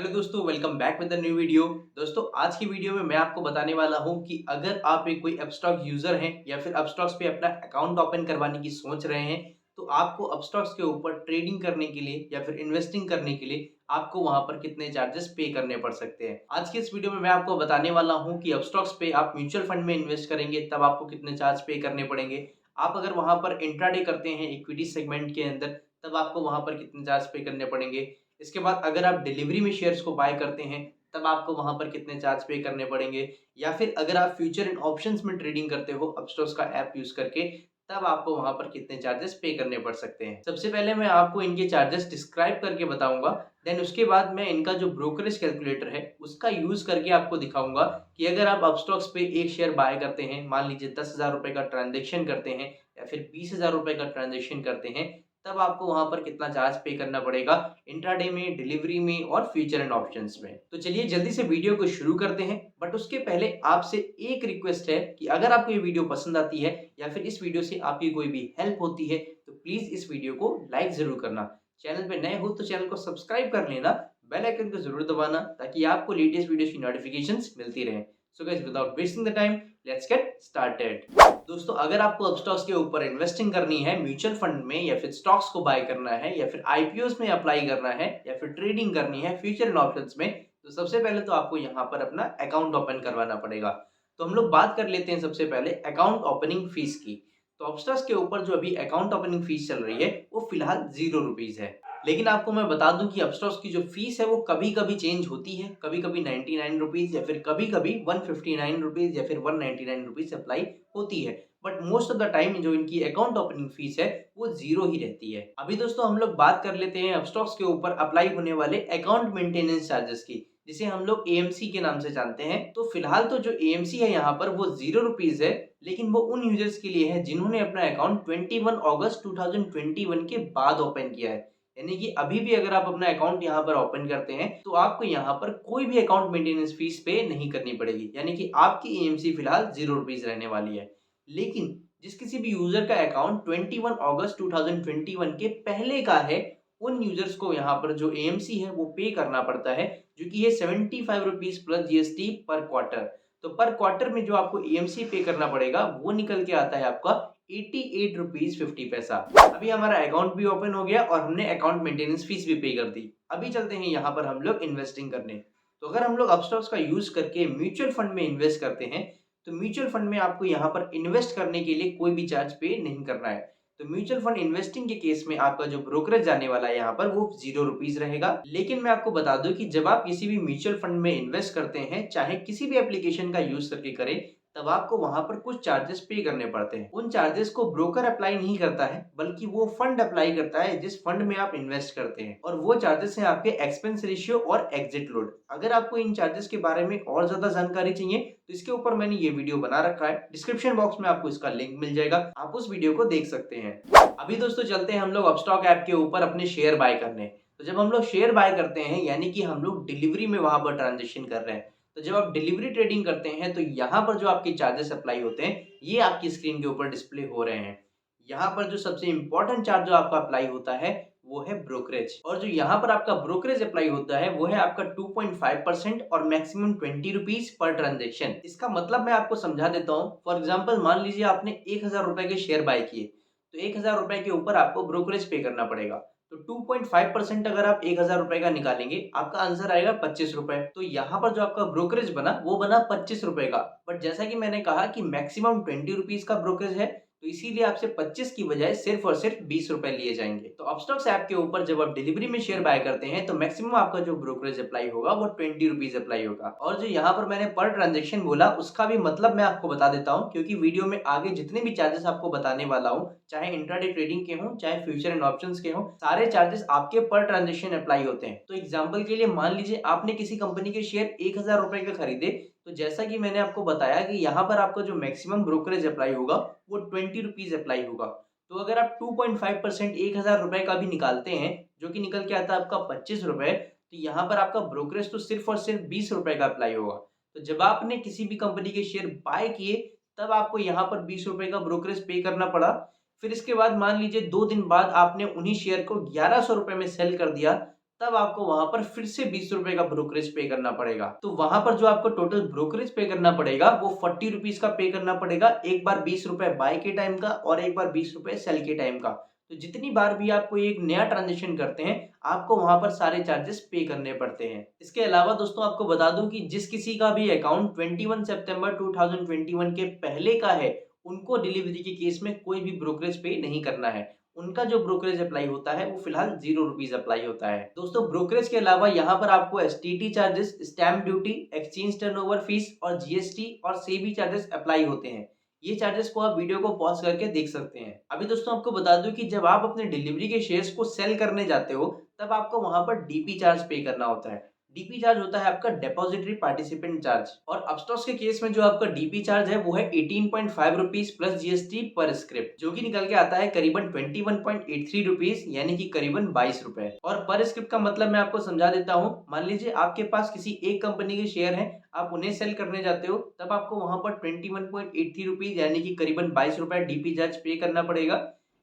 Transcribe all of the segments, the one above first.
Hello दोस्तों, welcome back with the new video. दोस्तों, आज की वीडियो में मैं आपको बताने वाला हूं कि अगर आप एक कोई अपस्टॉक यूजर हैं या फिर अपस्टॉक्स पे अपना अकाउंट ओपन करवाने की सोच रहे हैं, तो आपको अपस्टॉक्स के ऊपर ट्रेडिंग करने के लिए या फिर इन्वेस्टिंग करने के लिए आपको वहां पर कितने चार्जेस पे करने पड़ सकते हैं। आज की इस वीडियो में मैं आपको बताने वाला हूँ कि अपस्टॉक्स पे आप म्यूचुअल फंड में इन्वेस्ट करेंगे तब आपको कितने चार्ज पे करने पड़ेंगे। आप अगर वहां पर इंट्राडे करते हैं इक्विटी सेगमेंट के अंदर, तब आपको वहां पर कितने चार्ज पे करने पड़ेंगे। इसके बाद अगर आप डिलीवरी में शेयर्स को बाय करते हैं, तब आपको वहां पर कितने चार्ज पे करने पड़ेंगे। या फिर अगर आप फ्यूचर एंड ऑप्शंस में ट्रेडिंग करते हो अपस्टॉक्स का ऐप यूज करके, तब आपको वहां पर कितने चार्जेस पे करने पड़ सकते हैं। सबसे पहले मैं आपको इनके चार्जेस डिस्क्राइब करके बताऊंगा। देन उसके बाद मैं इनका जो ब्रोकरेज कैलकुलेटर है उसका यूज करके आपको दिखाऊंगा कि अगर आप अपस्टॉक्स पे एक शेयर बाय करते हैं, मान लीजिए 10,000 रुपए का ट्रांजेक्शन करते हैं या फिर 20,000 रुपए का ट्रांजेक्शन करते हैं, तब आपको वहां पर कितना चार्ज पे करना पड़ेगा इंट्राडे में, डिलीवरी में और फ्यूचर एंड ऑप्शंस में। तो चलिए जल्दी से वीडियो को शुरू करते हैं। बट उसके पहले आपसे एक रिक्वेस्ट है कि अगर आपको ये वीडियो पसंद आती है या फिर इस वीडियो से आपकी कोई भी हेल्प होती है, तो प्लीज इस वीडियो को लाइक जरूर करना। चैनल पे नए हो तो चैनल को सब्सक्राइब कर लेना, बेल आइकन को जरूर दबाना ताकि आपको लेटेस्ट वीडियो की नोटिफिकेशंस मिलती रहे। So guys, without wasting the time, let's get started. दोस्तों, अगर आपको अपस्टॉक्स के ऊपर इन्वेस्टिंग करनी है म्यूचुअल फंड में, या फिर स्टॉक्स को बाय करना है, या फिर आईपीओस में अप्लाई करना है, या फिर ट्रेडिंग करनी है फ्यूचर एंड ऑप्शंस में, तो सबसे पहले तो आपको यहाँ पर अपना अकाउंट ओपन करवाना पड़ेगा। तो हम लोग बात कर लेते हैं सबसे पहले अकाउंट ओपनिंग फीस की। तो अपस्टॉक्स के ऊपर जो अभी अकाउंट ओपनिंग फीस चल रही है वो फिलहाल 0 रुपीज है। लेकिन आपको मैं बता दूं कि अपस्टॉक्स की जो फीस है वो कभी कभी चेंज होती है, कभी कभी 99 रुपीज या फिर कभी कभी 159 रुपीज या फिर 199 रुपीज अप्लाई होती है। But most of the time जो इनकी अकाउंट ओपनिंग फीस है वो 0 ही रहती है। अभी दोस्तों हम लोग बात कर लेते हैं अपस्टॉक्स के ऊपर अप्लाई होने वाले अकाउंट मेंटेनेंस चार्जेस की, जिसे हम लोग एएमसी के नाम से जानते हैं। तो फिलहाल तो जो एएमसी है यहाँ पर वो 0 रुपीज है, लेकिन वो उन यूजर्स के लिए है जिन्होंने अपना अकाउंट 21 अगस्त 2021 के बाद ओपन किया है। यानी कि अभी भी अगर आप अपना अकाउंट यहाँ पर ओपन करते हैं तो आपको यहाँ पर कोई भी अकाउंट मेंटेनेंस फीस पे नहीं करनी पड़ेगी, यानी कि आपकी एएमसी फिलहाल 0 रुपीज रहने वाली है। लेकिन जिस किसी भी यूजर का अकाउंट 21 अगस्त 2021 के पहले का है, उन यूजर्स को यहाँ पर जो एएमसी है वो पे करना पड़ता है, जो कि है 75 रुपीज प्लस जीएसटी पर क्वार्टर। तो पर क्वार्टर में जो आपको एएमसी पे करना पड़ेगा वो निकल के आता है आपका 88 रुपीज 50 पैसा। अभी हमारा अकाउंट भी ओपन हो गया और हमने अकाउंट मेंटेनेंस फीस भी पे कर दी। अभी चलते हैं यहाँ पर हम लोग इन्वेस्टिंग करने। तो अगर हम लोग अपस्टॉक्स का यूज करके म्यूचुअल फंड में इन्वेस्ट करते हैं, तो म्यूचुअल फंड में आपको यहाँ पर इन्वेस्ट करने के लिए कोई भी चार्ज पे नहीं करना है। तो म्यूचुअल फंड इन्वेस्टिंग के केस में आपका जो ब्रोकरेज जाने वाला है यहाँ पर वो 0 रुपीज रहेगा। लेकिन मैं आपको बता दूं कि जब आप किसी भी म्यूचुअल फंड में इन्वेस्ट करते हैं, चाहे किसी भी एप्लीकेशन का यूज करके करें, तब आपको वहां पर कुछ चार्जेस पे करने पड़ते हैं। उन चार्जेस को ब्रोकर अप्लाई नहीं करता है, बल्कि वो फंड अप्लाई करता है जिस फंड में आप इन्वेस्ट करते हैं। और वो चार्जेस हैं आपके एक्सपेंस रेशियो और एग्जिट लोड। अगर आपको इन चार्जेस के बारे में और ज्यादा जानकारी चाहिए तो इसके ऊपर मैंने ये वीडियो बना रखा है, डिस्क्रिप्शन बॉक्स में आपको इसका लिंक मिल जाएगा, आप उस वीडियो को देख सकते हैं। अभी दोस्तों चलते हैं हम लोग अपस्टॉक ऐप के ऊपर अपने शेयर बाय करने। तो जब हम लोग शेयर बाय करते हैं, यानी कि हम लोग डिलीवरी में वहां पर ट्रांजेक्शन कर रहे हैं, तो जब आप डिलीवरी ट्रेडिंग करते हैं तो यहाँ पर जो आपके चार्जेस अप्लाई होते हैं ये आपकी स्क्रीन के ऊपर डिस्प्ले हो रहे हैं। यहाँ पर जो सबसे इंपॉर्टेंट चार्ज जो आपका अप्लाई होता है वो है ब्रोकरेज। और जो यहाँ पर आपका ब्रोकरेज अप्लाई होता है वो है आपका 2.5% और मैक्सिमम 20 रुपीज पर ट्रांजेक्शन। इसका मतलब मैं आपको समझा देता हूँ। फॉर एग्जाम्पल, मान लीजिए आपने 1,000 रुपए के शेयर बाय किए, तो 1,000 रुपए के ऊपर आपको ब्रोकरेज पे करना पड़ेगा। तो 2.5% अगर आप 1,000 रुपए का निकालेंगे, आपका आंसर आएगा 25 रुपए। तो यहाँ पर जो आपका ब्रोकरेज बना वो बना 25 रुपए का। बट जैसा कि मैंने कहा कि मैक्सिमम 20 रुपीज का ब्रोकरेज है, तो इसीलिए आपसे 25 की बजाय सिर्फ और सिर्फ 20 रुपए लिए जाएंगे। तो अपस्टॉक्स ऐप के ऊपर जब आप डिलीवरी में शेयर बाय करते हैं तो मैक्सिमम आपका जो ब्रोकरेज अप्लाई होगा वो 20 रुपीज अप्लाई होगा। और जो यहाँ पर मैंने पर ट्रांजेक्शन बोला उसका भी मतलब मैं आपको बता देता हूँ, क्योंकि वीडियो में आगे जितने भी चार्जेस आपको बताने वाला हूँ, चाहे इंट्राडे ट्रेडिंग के हों चाहे फ्यूचर एंड ऑप्शंस के हों, सारे चार्जेस आपके पर ट्रांजेक्शन अप्लाई होते हैं। तो एग्जाम्पल के लिए मान लीजिए आपने किसी कंपनी के शेयर 1,000 रुपए के खरीदे, तो जैसा कि मैंने आपको बताया कि यहाँ पर आपका जो मैक्सिमम ब्रोकरेज अप्लाई होगा वो 20 रुपीज अप्लाई होगा। तो अगर आप 2.5% 1,000 रुपए का भी निकालते हैं, जो कि निकल के आता है आपका 25 रुपए, तो यहाँ पर आपका ब्रोकरेज तो सिर्फ और सिर्फ 20 रुपए का अप्लाई होगा। तो जब आपने किसी भी कंपनी के शेयर बाय किए, तब आपको यहाँ पर 20 रुपए का ब्रोकरेज पे करना पड़ा। फिर इसके बाद मान लीजिए 2 दिन बाद आपने उन्हीं शेयर को 1,100 रुपए में सेल कर दिया, तब आपको वहां पर फिर से 20 रुपए का ब्रोकरेज पे करना पड़ेगा। तो वहां पर जो आपको टोटल ब्रोकरेज पे करना पड़ेगा वो 40 रुपीज का पे करना पड़ेगा। एक बार 20 रुपए बाय के टाइम का और एक बार 20 रुपए सेल के टाइम का। तो जितनी बार भी आप कोई एक नया ट्रांजेक्शन करते हैं, आपको वहां पर सारे चार्जेस पे करने पड़ते हैं। इसके अलावा दोस्तों आपको बता दूं कि जिस किसी का भी अकाउंट 21 सितंबर 2021 के पहले का है, उनको डिलीवरी के केस में कोई भी ब्रोकरेज पे नहीं करना है। उनका जो ब्रोकरेज अप्लाई होता है वो फिलहाल 0 रुपीज अप्लाई होता है। दोस्तों ब्रोकरेज के अलावा यहाँ पर आपको STT charges, stamp duty, exchange turnover fees और जीएसटी और सेबी चार्जेस अप्लाई होते हैं। ये चार्जेस को आप वीडियो को पॉज करके देख सकते हैं। अभी दोस्तों आपको बता दूं कि जब आप अपने डिलीवरी के शेयर्स को सेल करने जाते हो, तब आपको वहां पर डीपी चार्ज पे करना होता है। डीपी चार्ज होता है आपका डिपॉजिटरी पार्टिसिपेंट चार्ज। और अपस्टॉक्स के केस में जो आपका डीपी चार्ज है वो है 18.5 रुपीज प्लस जीएसटी पर स्क्रिप्ट, जो कि निकल के आता है करीबन 21.83 रुपीज, यानी कि करीबन 22 रुपए। और पर स्क्रिप्ट का मतलब मैं आपको समझा देता हूँ। मान लीजिए आपके पास किसी एक कंपनी के शेयर हैं, आप उन्हें सेल करने जाते हो, तब आपको वहां पर 21.83 रुपीज यानी कि करीबन 22 रुपए डीपी चार्ज पे करना पड़ेगा।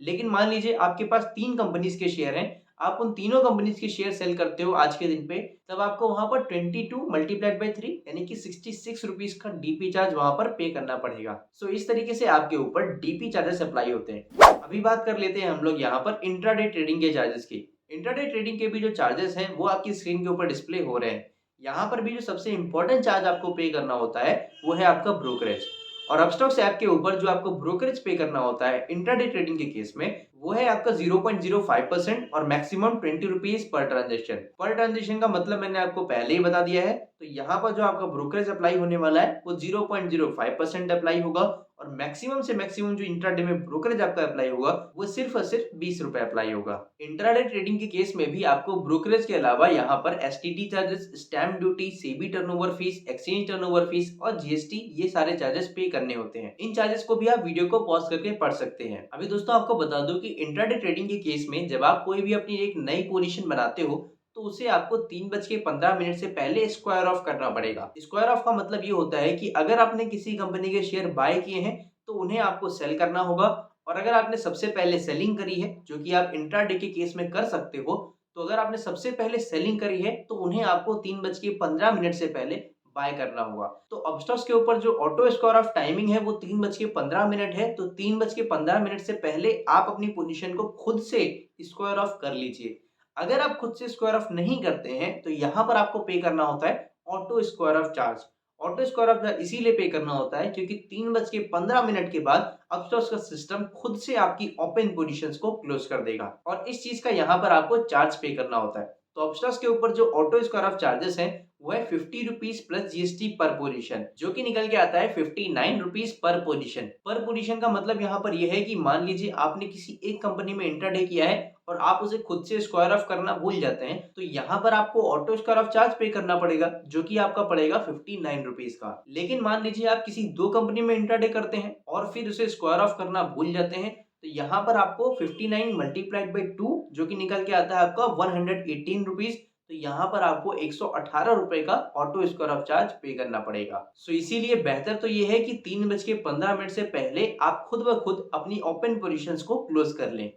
लेकिन मान लीजिए आपके पास 3 कंपनीज के शेयर हैं, आप उन तीनों कंपनीज के शेयर सेल करते हो आज के दिन पे, तब आपको वहां पर 22 मल्टीप्लाइड बाई 3 यानी कि 66 रुपीज का डीपी चार्ज वहां पर पे करना पड़ेगा। सो इस तरीके से आपके ऊपर डीपी चार्जेस अप्लाई होते हैं। अभी बात कर लेते हैं हम लोग यहाँ पर इंट्राडे ट्रेडिंग के चार्जेस की। इंट्राडे ट्रेडिंग के भी जो चार्जेस हैं वो आपकी स्क्रीन के ऊपर डिस्प्ले हो रहे हैं। यहाँ पर भी जो सबसे इंपॉर्टेंट चार्ज आपको पे करना होता है वो है आपका ब्रोकरेज। और अपस्टॉक्स ऐप के ऊपर जो आपको ब्रोकरेज पे करना होता है इंट्राडे ट्रेडिंग के केस में, वो है आपका 0.05% और maximum 20 rupees per transaction. Per transaction का मतलब मैंने आपको पहले ही बता दिया है। तो यहाँ पर जो आपका ब्रोकरेज अप्लाई होने वाला है वो 0.05% अप्लाई होगा और मैक्सिमम से मैक्सिमम जो इंट्राडे में ब्रोकरेज आपका अप्लाई होगा वो सिर्फ और सिर्फ 20 रुपए अप्लाई होगा। इंट्राडे ट्रेडिंग के केस में भी आपको ब्रोकरेज के अलावा यहाँ पर STT charges, stamp duty, SEBI turnover fees, exchange turnover fees और जीएसटी, ये सारे चार्जेस पे करने होते हैं। इन चार्जेस को भी आप वीडियो को पॉज करके पढ़ सकते हैं। अभी दोस्तों आपको बता दूं कि इंट्राडे ट्रेडिंग के केस में जब आप कोई भी अपनी एक नई पोजीशन बनाते हो, तो उसे आपको 3:15 से पहले स्क्वायर ऑफ करना पड़ेगा। स्क्वायर ऑफ का मतलब ये होता है कि अगर आपने किसी कंपनी के शेयर बाय किए हैं तो उन्हें आपको सेल करना होगा। और अगर आपने सबसे पहले सेलिंग करी है, जो कि आप इंट्राडे के केस में कर सकते हो, तो अगर आपने सबसे पहले सेलिंग करी है तो उन्हें आपको 3:15 से पहले बाय करना होगा। तो अपस्टॉक्स के ऊपर जो ऑटो स्क्वायर ऑफ टाइमिंग है वो 3:15 है। तो 3:15 से पहले आप अपनी पोजीशन को खुद से स्क्वायर ऑफ कर लीजिए। अगर आप खुद से स्क्वायर ऑफ नहीं करते हैं तो यहाँ पर आपको पे करना होता है auto square of charge. Auto square of charge इसीलिए पे करना होता है क्योंकि 3:15 के बाद अपस्टॉक्स का सिस्टम खुद से आपकी ओपन पोजीशंस को क्लोज कर देगा और इस चीज का यहाँ पर आपको चार्ज पे करना होता है। तो अपस्टॉक्स के ऊपर जो ऑटो स्क्वायर ऑफ चार्जेस हैं वो है 50 रुपीज प्लस जीएसटी पर पोजीशन, जो कि निकल के आता है 59 रुपीज पर पोजीशन। पर पोजीशन का मतलब यहाँ पर यह है कि मान लीजिए आपने किसी एक कंपनी में इंट्राडे किया है और आप उसे खुद से स्क्वायर ऑफ करना भूल जाते हैं, तो यहाँ पर आपको ऑटो स्क्वायर ऑफ चार्ज पे करना पड़ेगा, जो कि आपका पड़ेगा 59 रुपीज का। लेकिन मान लीजिए आप किसी दो कंपनी में इंट्राडे करते हैं और फिर उसे स्क्वायर ऑफ करना भूल जाते हैं, तो यहाँ पर आपको 59 मल्टीप्लाइड बाई 2 जो कि निकल के आता है आपका 118 रुपीज। तो यहाँ पर आपको 118 रुपए का ऑटो स्क्वायर ऑफ चार्ज पे करना पड़ेगा। सो इसीलिए बेहतर तो ये है कि 3:15 से पहले आप खुद ब खुद अपनी ओपन पोजीशंस को क्लोज कर लें।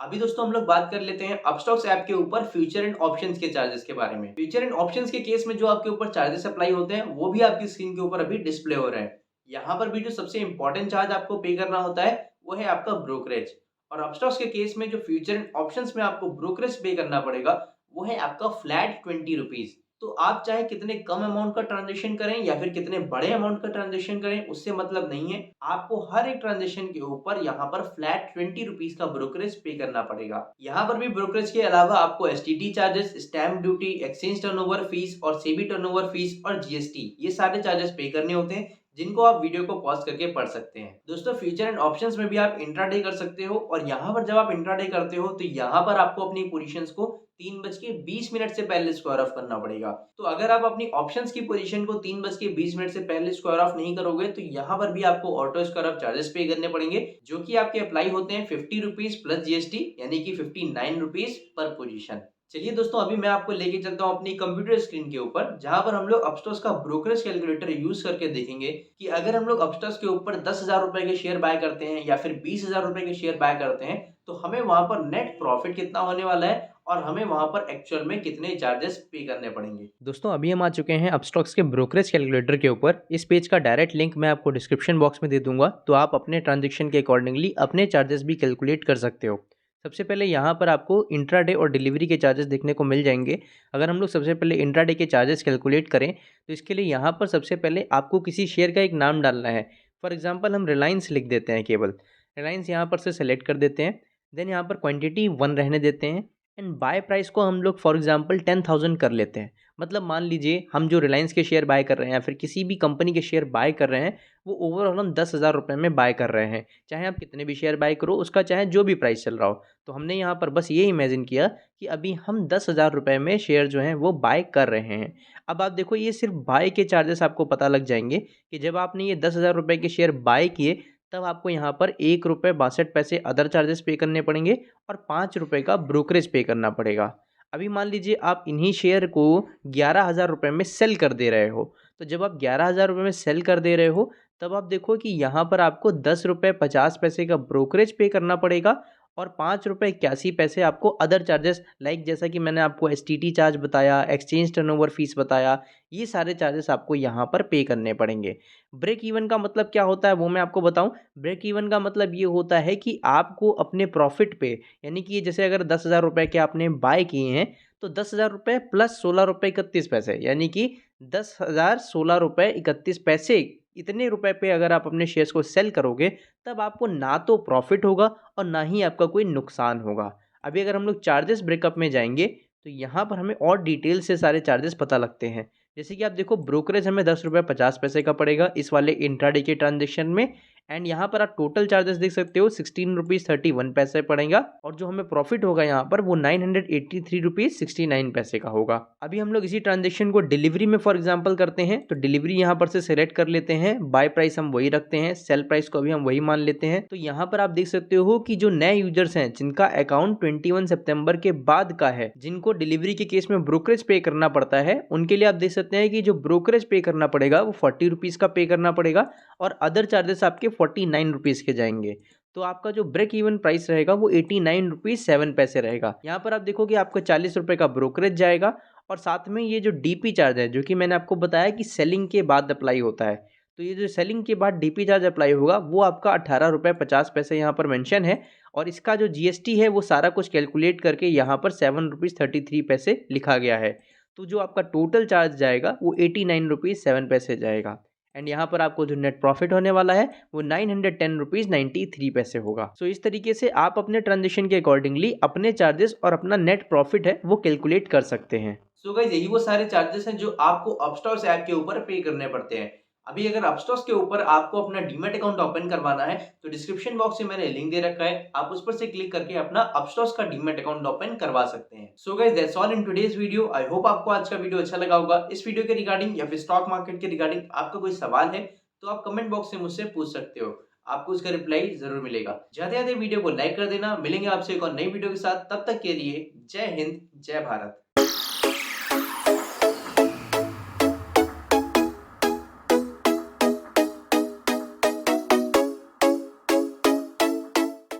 अभी दोस्तों हम लोग बात कर लेते हैं अपस्टॉक्स ऐप के ऊपर फ्यूचर एंड ऑप्शंस के चार्जेस के बारे में। फ्यूचर एंड ऑप्शंस के केस में जो आपके ऊपर चार्जेस अप्लाई होते हैं वो भी आपकी स्क्रीन के ऊपर अभी डिस्प्ले हो रहे हैं। यहाँ पर भी जो सबसे इंपॉर्टेंट चार्ज आपको पे करना होता है वो है आपका ब्रोकरेज। और अपस्टॉक्स के केस में जो फ्यूचर एंड ऑप्शंस में आपको ब्रोकरेज पे करना पड़ेगा वो है आपका फ्लैट 20 रुपीज। तो आप चाहे कितने कम अमाउंट का ट्रांजेक्शन करें या फिर कितने बड़े अमाउंट का ट्रांजेक्शन करें, उससे मतलब नहीं है। आपको हर एक ट्रांजेक्शन के ऊपर यहाँ पर फ्लैट 20 रुपीज का ब्रोकरेज पे करना पड़ेगा। यहाँ पर भी ब्रोकरेज के अलावा आपको STT charges, stamp duty, exchange turnover fees और सेबी टर्नओवर फीस और जीएसटी, ये सारे चार्जेस पे करने होते हैं, जिनको आप वीडियो को पॉज करके पढ़ सकते हैं। दोस्तों फ्यूचर एंड ऑप्शंस में भी आप इंट्राडे कर सकते हो और यहाँ पर जब आप इंट्राडे करते हो तो यहाँ पर आपको अपनी पोजीशंस को 3:20 से पहले स्क्वायर ऑफ करना पड़ेगा। तो अगर आप अपनी ऑप्शंस की पोजीशन को 3:20 से पहले स्क्वायर ऑफ नहीं करोगे तो यहाँ पर भी आपको ऑटो स्क्वायर ऑफ चार्जेस पे करने पड़ेंगे, जो कि आपके अप्लाई होते हैं 50 रुपीज प्लस जीएसटी यानी कि 59 रुपीज पर पोजीशन। चलिए दोस्तों अभी मैं आपको लेके चलता हूँ अपनी कंप्यूटर स्क्रीन के ऊपर, जहां पर हम लोग अपस्टॉक्स का ब्रोकरेज कैलकुलेटर यूज करके देखेंगे कि अगर हम लोग अपस्टॉक्स के ऊपर 10,000 रुपए के शेयर बाय करते हैं या फिर 20,000 रुपए के शेयर बाय करते हैं तो हमें वहां पर नेट प्रॉफिट कितना होने वाला है और हमें वहाँ पर एक्चुअल में कितने चार्जेस पे करने पड़ेंगे। दोस्तों अभी हम आ चुके हैं अपस्टॉक्स के ब्रोकरेज कैलकुलेटर के ऊपर। इस पेज का डायरेक्ट लिंक मैं आपको डिस्क्रिप्शन बॉक्स में दे दूंगा, तो आप अपने ट्रांजेक्शन के अकॉर्डिंगली अपने चार्जेस भी कैलकुलेट कर सकते हो। सबसे पहले यहाँ पर आपको इंट्राडे और डिलीवरी के चार्जेस देखने को मिल जाएंगे। अगर हम लोग सबसे पहले इंट्राडे के चार्जेस कैलकुलेट करें तो इसके लिए यहाँ पर सबसे पहले आपको किसी शेयर का एक नाम डालना है। फॉर एग्जाम्पल हम रिलायंस लिख देते हैं, केवल रिलायंस यहाँ पर से सेलेक्ट कर देते हैं। देन यहाँ पर क्वांटिटी 1 रहने देते हैं एंड बाय प्राइस को हम लोग फॉर एग्जांपल 10,000 कर लेते हैं। मतलब मान लीजिए हम जो रिलायंस के शेयर बाय कर रहे हैं या फिर किसी भी कंपनी के शेयर बाय कर रहे हैं, वो ओवरऑल हम 10,000 रुपये में बाय कर रहे हैं। चाहे आप कितने भी शेयर बाय करो, उसका चाहे जो भी प्राइस चल रहा हो। तो हमने यहाँ पर बस ये इमेजिन किया कि अभी हम 10,000 रुपये में शेयर जो हैं वो बाय कर रहे हैं। अब आप देखो, ये सिर्फ बाय के चार्जेस आपको पता लग जाएंगे कि जब आपने ये 10,000 रुपये के शेयर बाय किए तब आपको यहाँ पर 1 रुपये 62 पैसे अदर चार्जेस पे करने पड़ेंगे और 5 रुपये का ब्रोकरेज पे करना पड़ेगा। अभी मान लीजिए आप इन्हीं शेयर को 11,000 रुपये में सेल कर दे रहे हो, तो जब आप 11,000 रुपये में सेल कर दे रहे हो तब आप देखो कि यहाँ पर आपको 10 रुपये 50 पैसे का ब्रोकरेज पे करना पड़ेगा और 5 रुपये 81 पैसे आपको अदर चार्जेस, लाइक जैसा कि मैंने आपको STT चार्ज बताया, एक्सचेंज टर्नओवर फीस बताया, ये सारे चार्जेस आपको यहाँ पर पे करने पड़ेंगे। ब्रेक इवन का मतलब क्या होता है वो मैं आपको बताऊं। ब्रेक इवन का मतलब ये होता है कि आपको अपने प्रॉफिट पे, यानी कि जैसे अगर 10,000 रुपये के आपने बाय किए हैं तो 10,000 रुपये प्लस 16 रुपये 31 पैसे, यानी कि 10,000 16 रुपये 31 पैसे, इतने रुपए पे अगर आप अपने शेयर्स को सेल करोगे तब आपको ना तो प्रॉफिट होगा और ना ही आपका कोई नुकसान होगा। अभी अगर हम लोग चार्जेस ब्रेकअप में जाएंगे तो यहाँ पर हमें और डिटेल से सारे चार्जेस पता लगते हैं। जैसे कि आप देखो, ब्रोकरेज हमें 10 रुपये 50 पैसे का पड़ेगा इस वाले इंट्राडे के ट्रांजेक्शन में। एंड यहाँ पर आप टोटल चार्जेस देख सकते हो, 16 रुपीज़ 31 पैसे पड़ेगा और जो हमें प्रॉफिट होगा यहाँ पर वो 983 रुपीज़ 69 पैसे का होगा। अभी हम लोग इसी ट्रांजेक्शन को डिलीवरी में फॉर एग्जाम्पल करते हैं, तो डिलीवरी यहाँ पर से सिलेक्ट कर लेते हैं। बाय प्राइस हम वही रखते हैं, सेल प्राइस को भी हम वही मान लेते हैं। तो यहाँ पर आप देख सकते हो कि जो नए यूजर्स हैं जिनका अकाउंट 21 सितंबर के बाद का है, जिनको डिलीवरी के केस में ब्रोकरेज पे करना पड़ता है, उनके लिए आप देख सकते हैं कि जो ब्रोकरेज पे करना पड़ेगा वो 40 रुपीज़ का पे करना पड़ेगा और अदर चार्जेस आपके 49 रुपीज़ के जाएंगे। तो आपका जो ब्रेक इवन प्राइस रहेगा वो 89 रुपीज़ 7 पैसे रहेगा। यहाँ पर आप देखो कि आपका 40 रुपये का ब्रोकरेज जाएगा और साथ में ये जो DP चार्ज है, जो कि मैंने आपको बताया कि सेलिंग के बाद अप्लाई होता है, तो ये जो सेलिंग के बाद DP चार्ज अप्लाई होगा वो आपका 18 रुपये 50 पैसे यहाँ पर मेंशन है और इसका जो GST है वो सारा कुछ कैलकुलेट करके यहाँ पर 7 रुपीज़ 33 पैसे लिखा गया है। तो जो आपका टोटल चार्ज जाएगा वो 89 रुपीज़ 7 पैसे जाएगा। एंड यहाँ पर आपको जो नेट प्रॉफिट होने वाला है वो 910 रुपीज़ 93 पैसे होगा। सो इस तरीके से आप अपने ट्रांजेक्शन के अकॉर्डिंगली अपने चार्जेस और अपना नेट प्रॉफिट है वो कैलकुलेट कर सकते हैं। सो गाइस, यही वो सारे चार्जेस हैं जो आपको अपस्टॉक्स ऐप के ऊपर पे करने पड़ते हैं। अभी अगर अपस्टॉक्स के ऊपर आपको अपना डीमैट अकाउंट ओपन करवाना है तो डिस्क्रिप्शन बॉक्स में मैंने लिंक दे रखा है, आप उस पर से क्लिक करके अपना अपस्टॉक्स का डीमैट अकाउंट ओपन करवा सकते हैं। So guys, that's all in today's video. I hope आपको आज का वीडियो अच्छा लगा होगा। इस वीडियो के रिगार्डिंग या फिर स्टॉक मार्केट के रिगार्डिंग आपका कोई सवाल है तो आप कमेंट बॉक्स से मुझसे पूछ सकते हो, आपको उसका रिप्लाई जरूर मिलेगा। जाते जाते वीडियो को लाइक कर देना। मिलेंगे आपसे एक और नई वीडियो के साथ, तब तक के लिए जय हिंद जय भारत।